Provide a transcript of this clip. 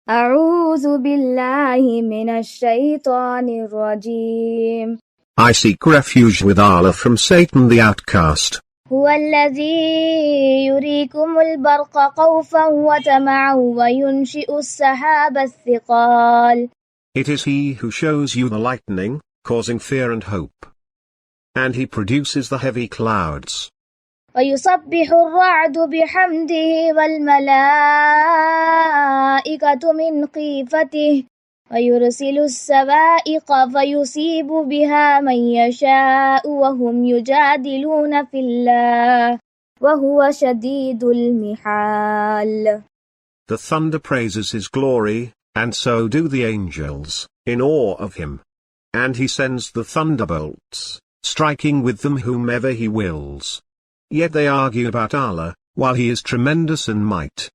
أعوذ بالله من الشيطان الرجيم. I seek refuge with Allah from Satan the outcast. هو الذي يريكم البرق خوفا وطمعا وينشئ السحاب الثقال. It is He who shows you the lightning, causing fear and hope. And He produces the heavy clouds. ويسبح الرعد بحمده والملائكة من خيفته ويرسل السوائق فيصيب بها من يشاء وهم يجادلون في الله وهو شديد المحال. The thunder praises His glory, and so do the angels, in awe of Him. And He sends the thunderbolts, striking with them whomever He wills. Yet they argue about Allah, while He is tremendous in might.